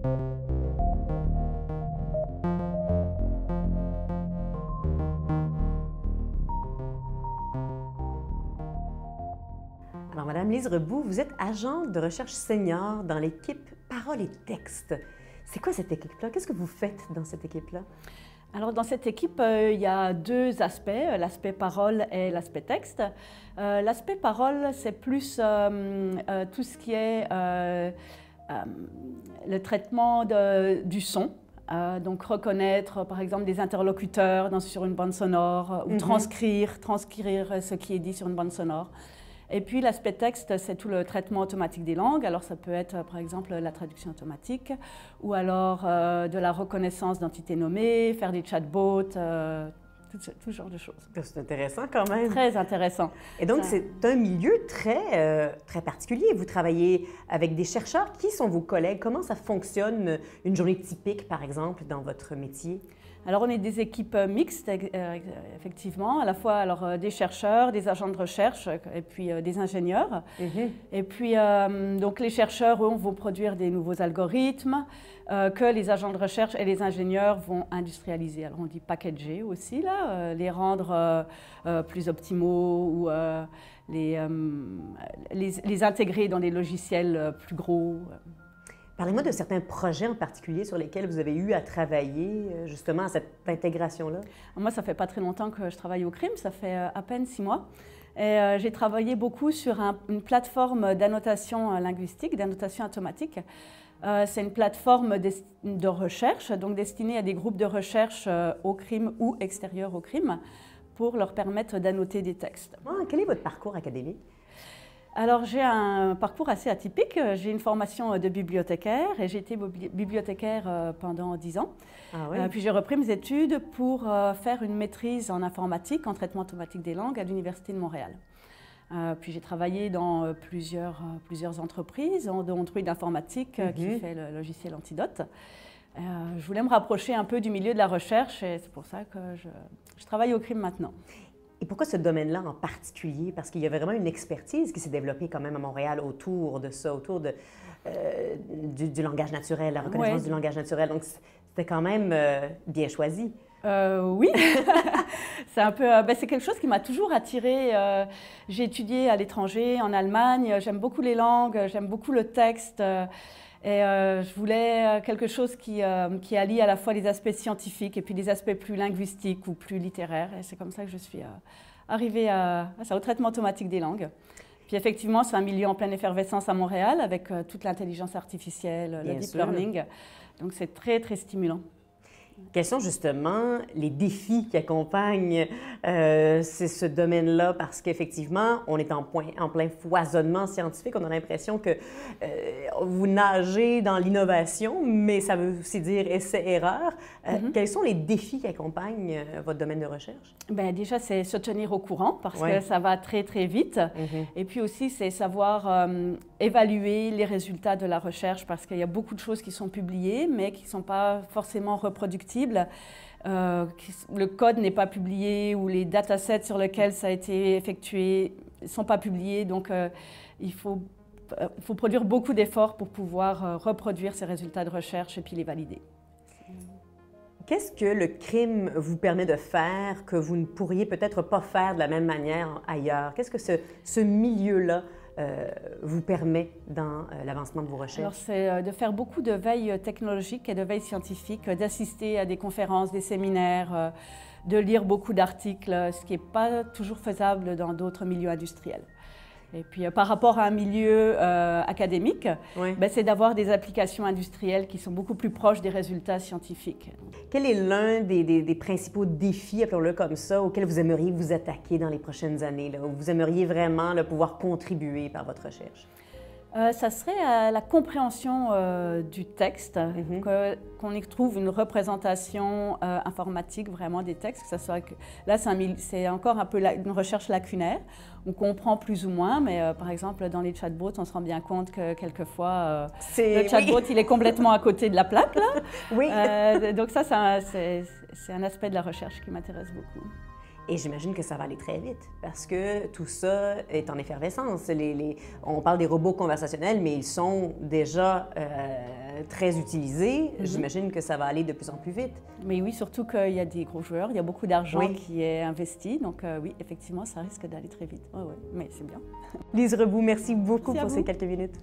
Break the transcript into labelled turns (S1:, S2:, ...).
S1: Alors, Madame Lise Reboux, vous êtes agente de recherche senior dans l'équipe Paroles et textes. C'est quoi cette équipe-là? Qu'est-ce que vous faites dans cette équipe-là?
S2: Alors dans cette équipe, il y a deux aspects, l'aspect parole et l'aspect texte. L'aspect parole, c'est plus tout ce qui est le traitement du son. Donc reconnaître par exemple des interlocuteurs sur une bande sonore ou transcrire ce qui est dit sur une bande sonore. Et puis l'aspect texte, c'est tout le traitement automatique des langues. Alors ça peut être par exemple la traduction automatique ou alors de la reconnaissance d'entités nommées, faire des chatbots, tout genre de choses.
S1: C'est intéressant quand même.
S2: Très intéressant.
S1: Et donc c'est un milieu très particulier. Vous travaillez avec des chercheurs. Qui sont vos collègues? Comment ça fonctionne une journée typique par exemple dans votre métier?
S2: Alors, on est des équipes mixtes, effectivement, à la fois des chercheurs, des agents de recherche et puis des ingénieurs. Et puis, donc, les chercheurs, eux, vont produire des nouveaux algorithmes que les agents de recherche et les ingénieurs vont industrialiser. Alors, on dit packager aussi, là, les rendre plus optimaux ou les intégrer dans des logiciels plus gros.
S1: Parlez-moi de certains projets en particulier sur lesquels vous avez eu à travailler justement à cette intégration-là.
S2: Moi, ça fait pas très longtemps que je travaille au CRIM, ça fait à peine 6 mois. Et j'ai travaillé beaucoup sur une plateforme d'annotation linguistique, d'annotation automatique. C'est une plateforme de recherche, donc destinée à des groupes de recherche au CRIM ou extérieurs au CRIM, pour leur permettre d'annoter des textes.
S1: Quel est votre parcours académique?
S2: Alors, j'ai un parcours assez atypique. J'ai une formation de bibliothécaire et j'ai été bibliothécaire pendant 10 ans.
S1: Ah oui?
S2: Puis j'ai repris mes études pour faire une maîtrise en informatique, en traitement automatique des langues à l'Université de Montréal. Puis j'ai travaillé dans plusieurs entreprises, dont Druid Informatique qui fait le logiciel Antidote. Je voulais me rapprocher un peu du milieu de la recherche et c'est pour ça que je travaille au CRIM maintenant.
S1: Et pourquoi ce domaine-là en particulier? Parce qu'il y avait vraiment une expertise qui s'est développée quand même à Montréal autour de ça, autour du langage naturel, la reconnaissance du langage naturel. Donc, c'était quand même bien choisi.
S2: Oui, c'est quelque chose qui m'a toujours attirée. J'ai étudié à l'étranger, en Allemagne. J'aime beaucoup les langues, j'aime beaucoup le texte. Et je voulais quelque chose qui allie à la fois les aspects scientifiques et puis les aspects plus linguistiques ou plus littéraires. Et c'est comme ça que je suis arrivée à ça, au traitement automatique des langues. Puis effectivement, c'est un milieu en pleine effervescence à Montréal avec toute l'intelligence artificielle, le deep learning. Donc c'est très, très stimulant.
S1: Quels sont justement les défis qui accompagnent ce domaine-là? Parce qu'effectivement, on est en plein foisonnement scientifique. On a l'impression que vous nagez dans l'innovation, mais ça veut aussi dire essai-erreur. Quels sont les défis qui accompagnent votre domaine de recherche? Bien,
S2: déjà, c'est se tenir au courant parce que ça va très, très vite. Et puis aussi, c'est savoir évaluer les résultats de la recherche parce qu'il y a beaucoup de choses qui sont publiées, mais qui ne sont pas forcément reproductibles. Le code n'est pas publié ou les datasets sur lesquels ça a été effectué ne sont pas publiés. Donc, il faut produire beaucoup d'efforts pour pouvoir reproduire ces résultats de recherche et puis les valider.
S1: Qu'est-ce que le CRIM vous permet de faire que vous ne pourriez peut-être pas faire de la même manière ailleurs? Qu'est-ce que ce milieu-là vous permet dans l'avancement de vos recherches?
S2: Alors, c'est de faire beaucoup de veille technologique et de veille scientifique, d'assister à des conférences, des séminaires, de lire beaucoup d'articles, ce qui n'est pas toujours faisable dans d'autres milieux industriels. Et puis, par rapport à un milieu académique, c'est d'avoir des applications industrielles qui sont beaucoup plus proches des résultats scientifiques.
S1: Quel est l'un des principaux défis, appelons-le comme ça, auxquels vous aimeriez vous attaquer dans les prochaines années, là, où vous aimeriez vraiment pouvoir contribuer par votre recherche?
S2: Ça serait la compréhension du texte, qu'on y trouve une représentation informatique vraiment des textes. Que ça soit là, c'est encore un peu une recherche lacunaire. On comprend plus ou moins, mais par exemple, dans les chatbots, on se rend bien compte que quelquefois, le chatbot, il est complètement à côté de la plaque, là.
S1: Oui.
S2: Donc ça, c'est un aspect de la recherche qui m'intéresse beaucoup.
S1: Et j'imagine que ça va aller très vite parce que tout ça est en effervescence. On parle des robots conversationnels, mais ils sont déjà très utilisé. J'imagine que ça va aller de plus en plus vite.
S2: Mais oui, surtout qu'il y a des gros joueurs, il y a beaucoup d'argent
S1: Oui.
S2: qui est investi. Donc oui, effectivement, ça risque d'aller très vite. Ouais, ouais, mais c'est bien.
S1: Lise Reboux, merci beaucoup
S2: Merci à
S1: pour
S2: vous.
S1: ces quelques minutes.